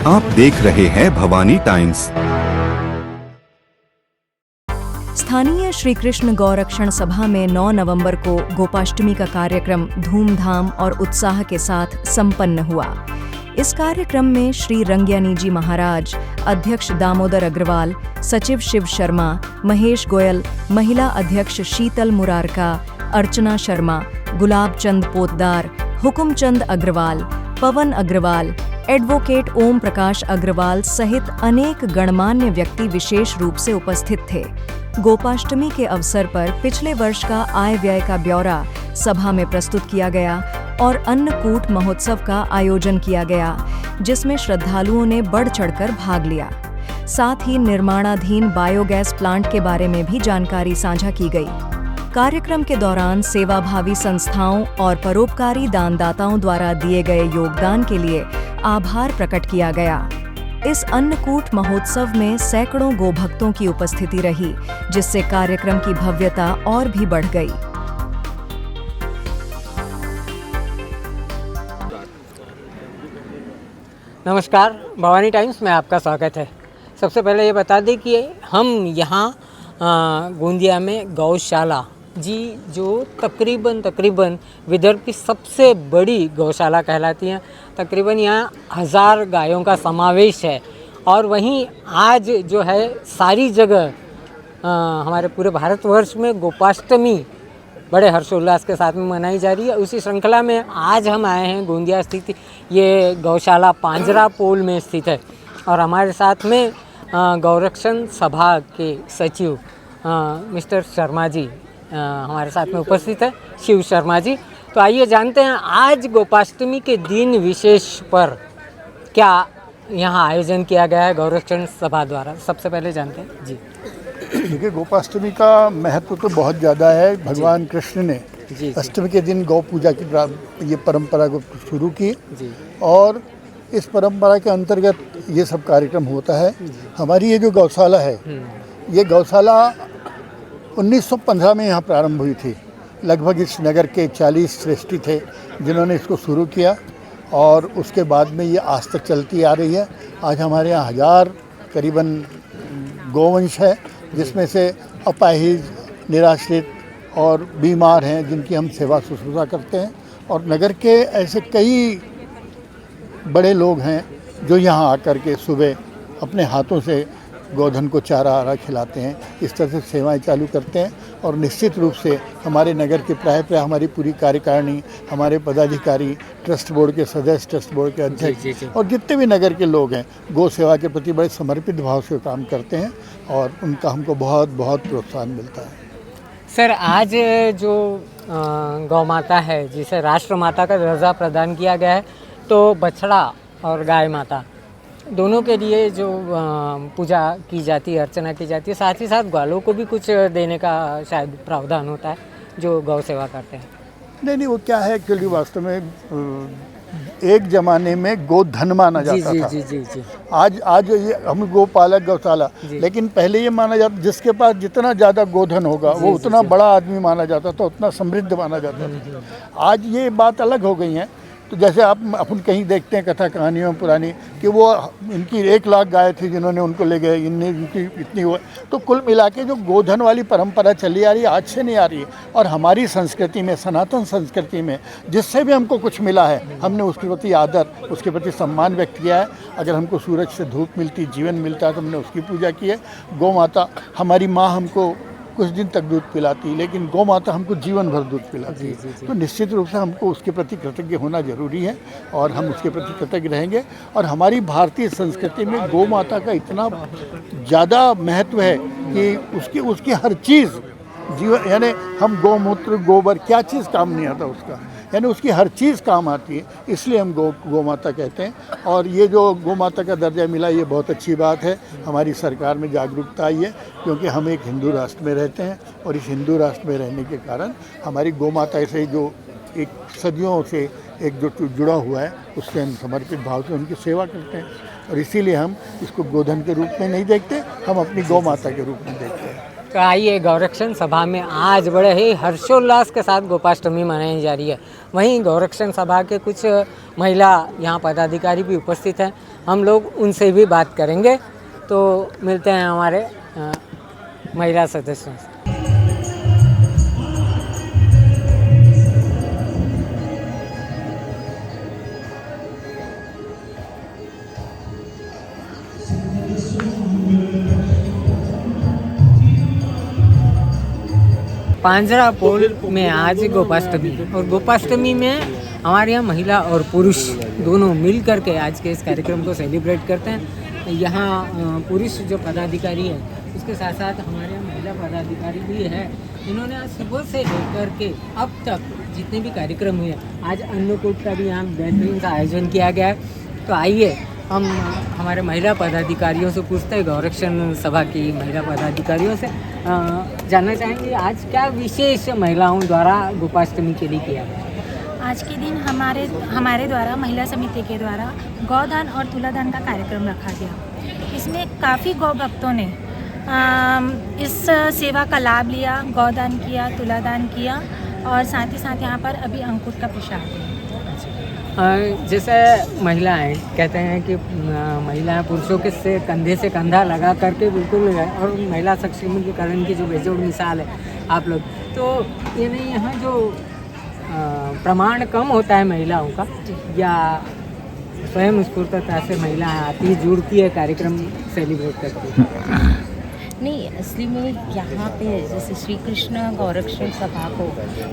आप देख रहे हैं भवानी टाइम्स। स्थानीय श्री कृष्ण गौरक्षण सभा में 9 नवंबर को गोपाष्टमी का कार्यक्रम धूमधाम और उत्साह के साथ संपन्न हुआ। इस कार्यक्रम में श्री रंग्यानी जी महाराज, अध्यक्ष दामोदर अग्रवाल, सचिव शिव शर्मा, महेश गोयल, महिला अध्यक्ष शीतल मुरारका, अर्चना शर्मा, गुलाब चंद पोतदार, हुकुमचंद अग्रवाल, पवन अग्रवाल, एडवोकेट ओम प्रकाश अग्रवाल सहित अनेक गणमान्य व्यक्ति विशेष रूप से उपस्थित थे। गोपाष्टमी के अवसर पर पिछले वर्ष का आय व्यय का ब्यौरा सभा में प्रस्तुत किया गया और अन्नकूट महोत्सव का आयोजन किया गया, जिसमें श्रद्धालुओं ने बढ़ चढ़कर भाग लिया। साथ ही निर्माणाधीन बायोगैस प्लांट के बारे में भी जानकारी साझा की गई। कार्यक्रम के दौरान सेवाभावी संस्थाओं और परोपकारी दानदाताओं द्वारा दिए गए योगदान के लिए आभार प्रकट किया गया। इस अन्नकूट महोत्सव में सैकड़ों गोभक्तों की उपस्थिति रही, जिससे कार्यक्रम की भव्यता और भी बढ़ गई। नमस्कार, भवानी टाइम्स में आपका स्वागत है। सबसे पहले ये बता दें कि हम यहाँ गोंदिया में गौशाला जी, जो तकरीबन विदर्भ की सबसे बड़ी गौशाला कहलाती हैं। तकरीबन यहाँ 1000 गायों का समावेश है और वहीं आज जो है सारी जगह हमारे पूरे भारतवर्ष में गोपाष्टमी बड़े हर्षोल्लास के साथ में मनाई जा रही है। उसी श्रृंखला में आज हम आए हैं गोंदिया स्थित ये गौशाला पांजरा पोल में स्थित है और हमारे साथ में गौरक्षण सभा के सचिव मिस्टर शर्मा जी हमारे साथ में उपस्थित है, शिव शर्मा जी। तो आइए जानते हैं आज गोपाष्टमी के दिन विशेष पर क्या यहाँ आयोजन किया गया है गौरक्षण सभा द्वारा। सबसे पहले जानते हैं जी। देखिए, गोपाष्टमी का महत्व तो बहुत ज़्यादा है। भगवान कृष्ण ने अष्टमी के दिन गौ पूजा की ये परंपरा को शुरू की और इस परंपरा के अंतर्गत ये सब कार्यक्रम होता है। हमारी ये जो गौशाला है, ये गौशाला 1915 में यहाँ प्रारंभ हुई थी। लगभग इस नगर के 40 श्रेष्ठी थे जिन्होंने इसको शुरू किया और उसके बाद में ये आज तक चलती आ रही है। आज हमारे यहाँ 1000 करीबन गोवंश है, जिसमें से अपाहिज, निराश्रित और बीमार हैं, जिनकी हम सेवा शुश्रूषा करते हैं। और नगर के ऐसे कई बड़े लोग हैं जो यहाँ आकर के सुबह अपने हाथों से गोधन को चारा आरा खिलाते हैं। इस तरह से सेवाएं चालू करते हैं और निश्चित रूप से हमारे नगर के प्राय हमारी पूरी कार्यकारिणी, हमारे पदाधिकारी, ट्रस्ट बोर्ड के सदस्य, ट्रस्ट बोर्ड के अध्यक्ष और जितने भी नगर के लोग हैं, गौ सेवा के प्रति बड़े समर्पित भाव से काम करते हैं और उनका हमको बहुत बहुत प्रोत्साहन मिलता है। सर, आज जो गौ माता है, जिसे राष्ट्र माता का दर्जा प्रदान किया गया है, तो बछड़ा और गाय माता दोनों के लिए जो पूजा की जाती है, अर्चना की जाती है, साथ ही साथ ग्वालों को भी कुछ देने का शायद प्रावधान होता है जो गौ सेवा करते हैं। नहीं, वो क्या है, एक्चुअली वास्तव में एक जमाने में गोधन माना जाता था। जी। आज ये हम गोपालक गौशाला, लेकिन पहले ये माना जाता जिसके पास जितना ज़्यादा गोधन होगा वो उतना बड़ा आदमी माना जाता था, उतना समृद्ध माना जाता था। आज ये बात अलग हो गई है। तो जैसे आप अपन कहीं देखते हैं कथा कहानियों में पुरानी कि वो इनकी 1 लाख गाय थी जिन्होंने उनको ले गए, इनकी इतनी हुआ। तो कुल मिला के जो गोधन वाली परंपरा चली आ रही है, आज से नहीं आ रही है। और हमारी संस्कृति में, सनातन संस्कृति में जिससे भी हमको कुछ मिला है, हमने उसके प्रति आदर, उसके प्रति सम्मान व्यक्त किया है। अगर हमको सूरज से धूप मिलती, जीवन मिलता है, तो हमने उसकी पूजा की है। गौ माता, हमारी माँ हमको कुछ दिन तक दूध पिलाती, लेकिन गौ माता हमको जीवन भर दूध पिलाती है। तो निश्चित रूप से हमको उसके प्रति कृतज्ञ होना जरूरी है और हम उसके प्रति कृतज्ञ रहेंगे। और हमारी भारतीय संस्कृति में गौ माता का इतना ज़्यादा महत्व है कि उसकी हर चीज़ जीवन, यानी हम गौमूत्र, गोबर, क्या चीज़ काम नहीं आता उसका, यानी उसकी हर चीज़ काम आती है। इसलिए हम गौ माता कहते हैं। और ये जो गौ माता का दर्जा मिला, ये बहुत अच्छी बात है। हमारी सरकार में जागरूकता आई है, क्योंकि हम एक हिंदू राष्ट्र में रहते हैं और इस हिंदू राष्ट्र में रहने के कारण हमारी गौ माता से जो एक सदियों से एक जो जुड़ा हुआ है, उससे हम समर्पित भाव से उनकी सेवा करते हैं। और इसीलिए हम इसको गोधन के रूप में नहीं देखते, हम अपनी गौ माता के रूप में देखते हैं। तो आइए, गौरक्षण सभा में आज बड़े ही हर्षोल्लास के साथ गोपाष्टमी मनाई जा रही है। वहीं गौरक्षण सभा के कुछ महिला यहाँ पदाधिकारी भी उपस्थित हैं। हम लोग उनसे भी बात करेंगे। तो मिलते हैं हमारे महिला सदस्यों से। पांजरापोल में आज गोपाष्टमी, और गोपाष्टमी में हमारे यहाँ महिला और पुरुष दोनों मिल कर के आज के इस कार्यक्रम को सेलिब्रेट करते हैं। यहाँ पुरुष जो पदाधिकारी है उसके साथ साथ हमारे यहाँ महिला पदाधिकारी भी है। इन्होंने आज सुबह से लेकर के अब तक जितने भी कार्यक्रम हुए, आज अन्नकूट का भी यहाँ बेहतरीन सा आयोजन किया गया है। तो आइए हम हमारे महिला पदाधिकारियों से पूछते हैं, गौरक्षण सभा की महिला पदाधिकारियों से जानना चाहेंगे आज क्या विशेष महिलाओं द्वारा गोपाष्टमी के लिए किया गया। आज के दिन हमारे द्वारा महिला समिति के द्वारा गौदान और तुलादान का कार्यक्रम रखा गया। इसमें काफ़ी गौ भक्तों ने इस सेवा का लाभ लिया, गौदान किया, तुलादान किया और साथ ही साथ यहाँ पर अभी अंकुट का प्रसाद है। जैसे महिलाएं कहते हैं कि महिलाएं पुरुषों के से कंधा लगा करके बिल्कुल, और महिला सशक्तिकरण की जो बेजोड़ मिसाल है आप लोग, तो यानी यहाँ जो प्रमाण कम होता है महिलाओं का, या स्वयं स्फूर्तता से महिलाएं आती जुड़ती है, कार्यक्रम सेलिब्रेट करती है? नहीं, असली में यहाँ पे जैसे श्री कृष्ण गौरक्षण सभा को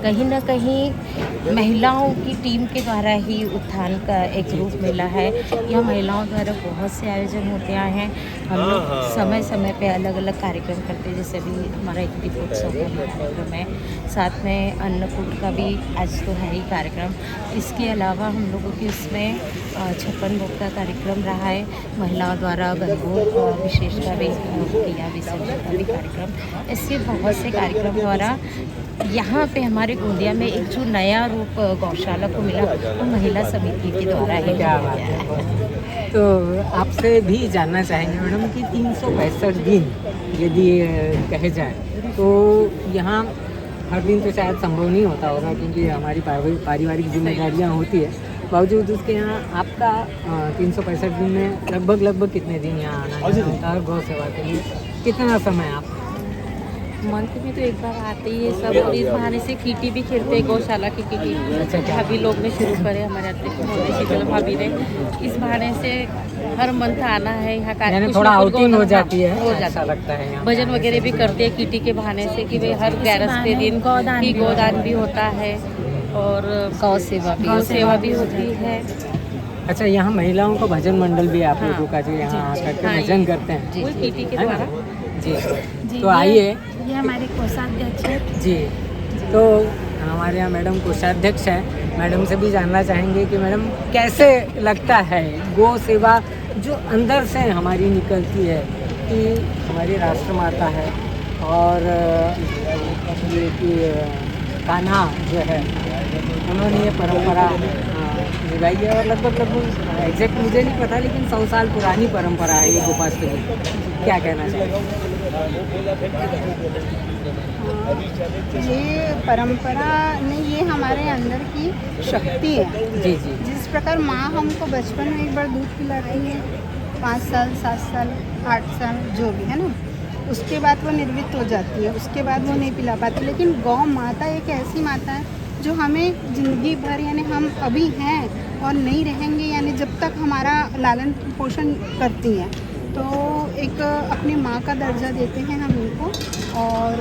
कहीं ना कहीं महिलाओं की टीम के द्वारा ही उत्थान का एक रूप मिला है। यह महिलाओं द्वारा बहुत से आयोजन होते आए हैं। हम लोग समय समय पे अलग अलग कार्यक्रम करते हैं, जैसे अभी हमारा एक दीपोत्सव का कार्यक्रम है, साथ में अन्नकूट का भी आज तो है ही कार्यक्रम। इसके अलावा हम लोगों की उसमें 56 भोग का कार्यक्रम रहा है, महिलाओं द्वारा गणगौर विशेष का भी किया, विसर्जन का भी कार्यक्रम। इसके बहुत से कार्यक्रम द्वारा यहाँ पे हमारे गोंदिया में एक जो नया रूप गौशाला को मिला वो महिला समिति के द्वारा ही क्या बात है। तो आपसे भी जानना चाहेंगे मैडम कि 365 दिन यदि कहे जाए तो यहाँ हर दिन तो शायद संभव नहीं होता होगा, क्योंकि हमारी पारिवारिक जिम्मेदारियाँ होती है, बावजूद उसके यहाँ आपका 365 दिन में लगभग कितने दिन यहाँ आना होता है गौ सेवा के लिए? कितना समय आप? मंथ में तो एक बार आते ही है सब, और इस बहाने से कीटी भी खेलते हैं, गौशाला की कीटी। अच्छा, भाभी लोग ने शुरू करे, हमारे शीतल भाभी ने, इस बहाने से हर मंथ आना है यहाँ का, थोड़ा आउटिंग हो जाती है, हो जाता लगता है यहाँ। भजन वगैरह भी करते हैं कीटी के बहाने से कि भाई हर 11वें दिन गोदान भी होता है और गौ सेवा भी होती है। अच्छा, यहाँ महिलाओं का भजन मंडल भी आप लोगों का जो यहाँ आकर के भजन करते हैं जी, कीटी के द्वारा जी। तो आइए, ये हमारे कोषाध्यक्ष हैं जी। तो हमारे यहाँ मैडम कोषाध्यक्ष हैं, मैडम से भी जानना चाहेंगे कि मैडम कैसे लगता है गौ सेवा जो अंदर से हमारी निकलती है कि हमारी राष्ट्रमाता है, और ये कि कान्हा जो है उन्होंने ये परंपरा निभाई है, और लगभग एग्जैक्ट मुझे नहीं पता, लेकिन 100 साल पुरानी परंपरा है ये गोपाष्टमी। क्या कहना चाहिए? ये परंपरा नहीं, ये हमारे अंदर की शक्ति है। जी। जिस प्रकार माँ हमको बचपन में एक बार दूध पिलाती है, 5 साल 7 साल 8 साल जो भी है ना, उसके बाद वो निर्वित हो जाती है, उसके बाद वो नहीं पिला पाती। लेकिन गौ माता एक ऐसी माता है जो हमें ज़िंदगी भर, यानी हम अभी हैं और नहीं रहेंगे, यानी जब तक हमारा लालन पोषण करती है, तो एक अपनी माँ का दर्जा देते हैं हम उनको। और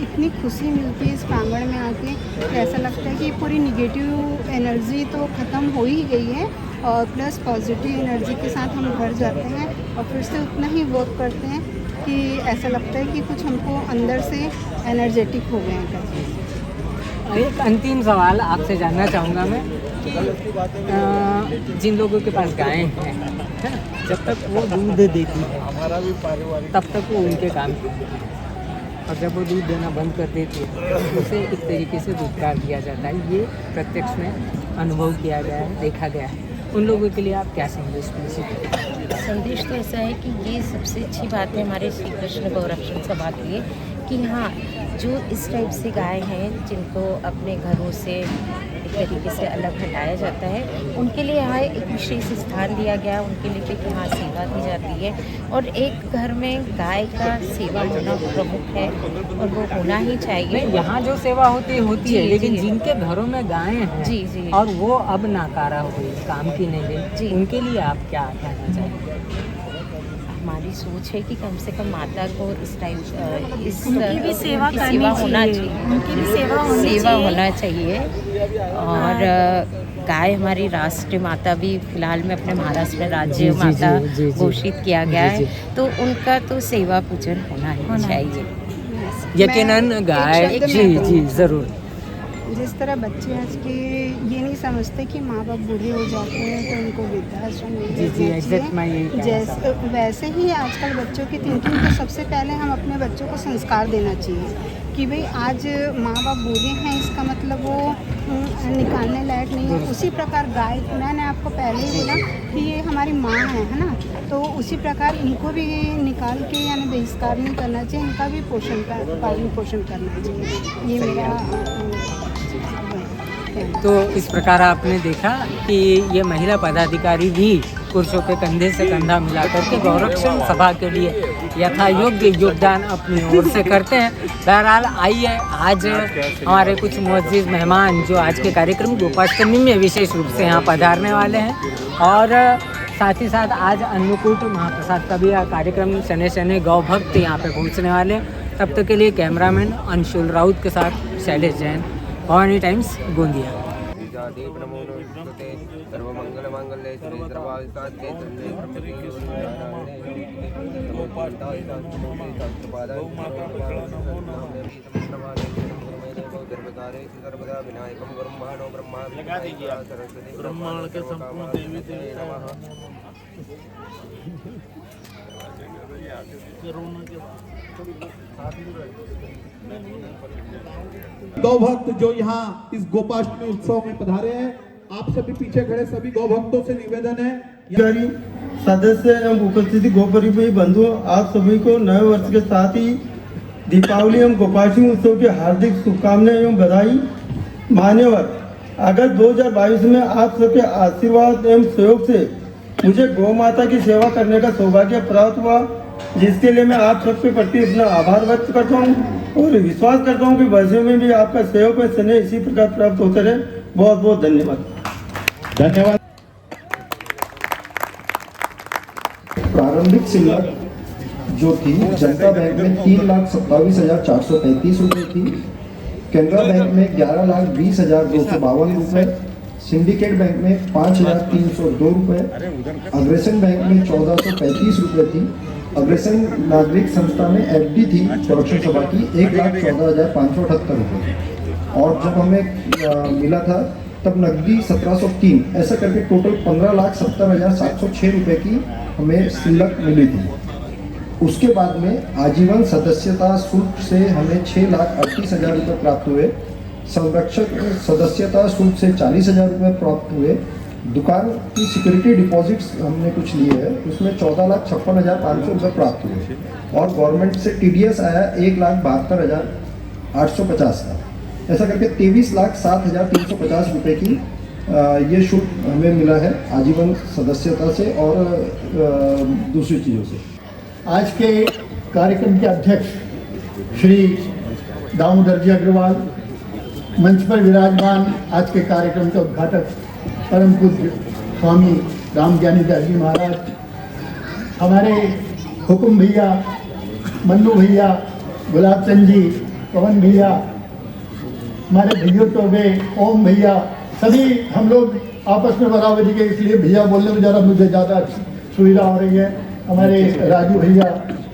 इतनी खुशी मिलती है इस प्रांगण में आके, तो ऐसा लगता है कि पूरी निगेटिव एनर्जी तो ख़त्म हो ही गई है, और प्लस पॉजिटिव एनर्जी के साथ हम घर जाते हैं और फिर से उतना ही वर्क करते हैं कि ऐसा लगता है कि कुछ हमको अंदर से एनर्जेटिक हो गए हैं करके। एक अंतिम सवाल आपसे जानना चाहूँगा मैं कि जिन लोगों के पास गायें हैं, है ना, जब तक वो दूध देती है तब तक वो उनके काम करती है, और जब वो दूध देना बंद कर देती है तो उसे एक तरीके से दुष्कार दिया जाता है। ये प्रत्यक्ष में अनुभव किया गया है, देखा गया है। उन लोगों के लिए आप क्या संदेश दीजिए? संदेश तो ऐसा है कि ये सबसे अच्छी बात है हमारे श्री कृष्ण गौरक्षण सभा के लिए कि हाँ, जो इस टाइप से गाय हैं जिनको अपने घरों से तरीके से अलग हटाया जाता है, उनके लिए यहाँ एक विशेष स्थान दिया गया, उनके लिए यहाँ सेवा दी जाती है। और एक घर में गाय का सेवा होना प्रमुख है और वो होना ही चाहिए। यहाँ जो सेवा होती है जी, लेकिन जी। जिनके घरों में गायें हैं जी, जी। और वो अब नाकारा हो गई, काम की नहीं गई, जी। उनके लिए आप क्या कहना चाहेंगे? हमारी सोच है कि कम से कम माता को इस टाइम उनकी भी सेवा उनकी करनी होना चाहिए। चाहिए, उनकी भी सेवा होनी चाहिए। होना चाहिए। और गाय हमारी राष्ट्रीय माता भी फिलहाल में अपने महाराष्ट्र में राज्य जी, जी, माता जी, जी, जी। घोषित किया गया जी, है, तो उनका तो सेवा पूजन होना ही चाहिए। यकीनन मैं एक गाय, शब्द में जी कहूँ। जी ज़रूर। जिस तरह बच्चे आज के ये नहीं समझते कि माँ बाप बूढ़े हो जाते हैं तो उनको वृद्धाश्रम में जी, जी, भेजना exact मैं यही कहना चाहिए। चाहता जैसे वैसे ही आजकल बच्चों की थिंकिंग तो सबसे पहले हम अपने बच्चों को संस्कार देना चाहिए कि भाई आज माँ बाप बूढ़े हैं, इसका मतलब वो निकालने लायक नहीं है। उसी प्रकार गाय, मैंने आपको पहले ही बोला कि ये हमारी माँ है ना, तो उसी प्रकार इनको भी निकाल के यानी बहिष्कार नहीं करना चाहिए, इनका भी पालन पोषण करना चाहिए। ये मेरा तो इस प्रकार आपने देखा कि ये महिला पदाधिकारी भी पुरुषों के कंधे से कंधा मिलाकर के गौरक्षण सभा के लिए यथायोग्य योगदान अपनी ओर से करते हैं। बहरहाल आइए, आज हमारे कुछ मुअज़्ज़िज़ मेहमान जो आज के कार्यक्रम गोपाष्टमी में विशेष रूप से यहाँ पधारने वाले हैं, और साथ ही साथ आज अन्नकूट महाप्रसाद का भी कार्यक्रम शनि शनि गौ भक्त यहाँ पे पहुँचने वाले हैं। तब तक के लिए कैमरामैन अंशुल राउत के साथ शैलेश जैन, भवानी टाइम्स, गोंदिया। सर्वमंगलमांगल्ये शिवे सर्वार्थसाधिके शरण्ये त्र्यंबके गौरी नारायणे नमोस्तुते। सर्वदा विनायकं ब्रह्माणो ब्रह्मा सरस्वती ब्रह्मांड के संपूर्ण देवी देवता गौ भक्त जो यहाँ इस गोपाष्टमी उत्सव में पधारे हैं, आप सभी पीछे खड़े सभी गौ भक्तों से निवेदन है, सदस्य एवं उपस्थिति गोपरिवार बंधु, आप सभी को नए वर्ष के साथ ही दीपावली एवं गोपाष्टमी उत्सव की हार्दिक शुभकामनाएं एवं बधाई। मान्यवर, अगस्त 2022 में आप सबके आशीर्वाद एवं सहयोग से मुझे गौ माता की सेवा करने का सौभाग्य प्राप्त हुआ, जिसके लिए मैं आप सबके प्रति अपना आभार व्यक्त करता हूँ और विश्वास करता हूँ कि भविष्य में भी आपका सहयोग व स्नेह इसी प्रकार प्राप्त होते रहे। बहुत बहुत धन्यवाद। धन्यवाद। प्रारंभिक शिल्लक जो थी जनता बैंक में 3,27,435 रुपये थी, केनरा बैंक में 11,20,252 रुपये, सिंडिकेट बैंक में 5,302 रुपये, अग्रेसन बैंक में 1,435 रुपये थी, अग्रेसन नागरिक संस्था में एफडी थी गौरक्षण सभा की 1,14,578 रुपये, और जब हमें मिला था तब नकदी 1,703, ऐसा करके टोटल 15,70,706 रुपये की हमें शिल्लक मिली थी। उसके बाद में आजीवन सदस्यता शुल्क से हमें 6,38,000 रुपये प्राप्त हुए, संरक्षक सदस्यता शुल्क से 40,000 रुपये प्राप्त हुए, दुकान की सिक्योरिटी डिपॉजिट्स हमने कुछ लिए हैं, उसमें 14,56,500 रुपये प्राप्त हुए, और गवर्नमेंट से टीडीएस आया 1,72,850 का। ऐसा करके 23,07,350 रुपये की ये शुल्क हमें मिला है आजीवन सदस्यता से और दूसरी चीज़ों से। आज के कार्यक्रम के अध्यक्ष श्री दामोदर जी अग्रवाल, मंच पर विराजमान आज के कार्यक्रम के उद्घाटक परम पूज्य स्वामी राम ज्ञानी दास जी महाराज, हमारे हुकुम भैया, मन्नू भैया, गुलाब चंद जी, पवन भैया, हमारे भैया तो गए, ओम भैया, सभी हम लोग आपस में बराबरी के, इसलिए भैया बोलने में ज़रा मुझे ज़्यादा सुविधा हो रही है। हमारे राजू भैया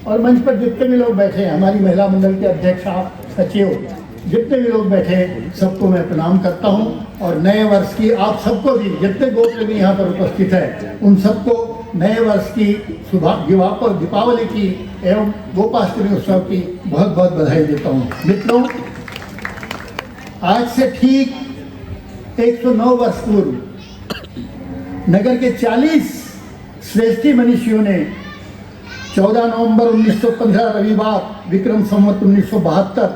और मंच पर जितने भी लोग बैठे हैं, हमारी महिला मंडल के अध्यक्षा, सचिव, जितने भी लोग बैठे हैं सबको मैं प्रणाम करता हूं, और नए वर्ष की आप सबको भी, जितने गोप्रेमी यहाँ पर उपस्थित है उन सबको नए वर्ष की दीपावली की एवं गोपाष्टमी उत्सव की बहुत बहुत बधाई देता हूँ। मित्रों, आज से ठीक 109 वर्ष पूर्व नगर के 40 श्रेष्ठी मनीषियों ने 14 नवंबर 1915 रविवार विक्रम संवत 1972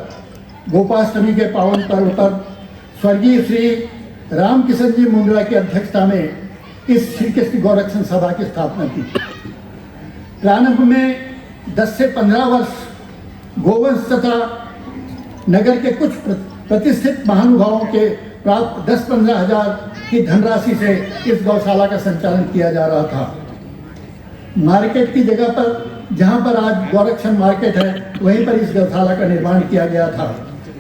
गोपाष्टमी के पावन पर्व पर स्वर्गीय श्री रामकिशन जी मुंद्रा की अध्यक्षता में इस श्री कृष्ण गौरक्षण सभा की स्थापना की। प्रारंभ में 10 से 15 वर्ष गोवंश तथा नगर के कुछ प्रतिष्ठित महानुभावों के प्राप्त 10-15 हज़ार की धनराशि से इस गौशाला का संचालन किया जा रहा था। मार्केट की जगह पर, जहां पर आज गौरक्षण मार्केट है, वहीं पर इस गौशाला का निर्माण किया गया था।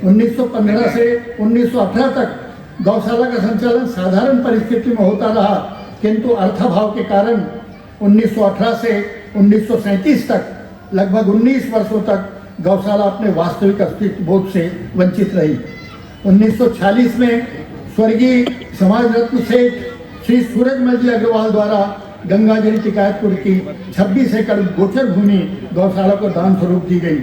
1915 से 1918 तक गौशाला का संचालन साधारण परिस्थिति में होता रहा, किंतु अर्थाभाव के कारण 1918 से 1937 तक लगभग 19 वर्षों तक गौशाला अपने वास्तविक अस्तित्व बोध से वंचित रही। 1946 में स्वर्गीय समाज रत्न सेठ श्री सूरजमल जी अग्रवाल द्वारा गंगाजरी टिकायतपुर की 26 एकड़ गोचर भूमि गौशाला को दान स्वरूप दी गई।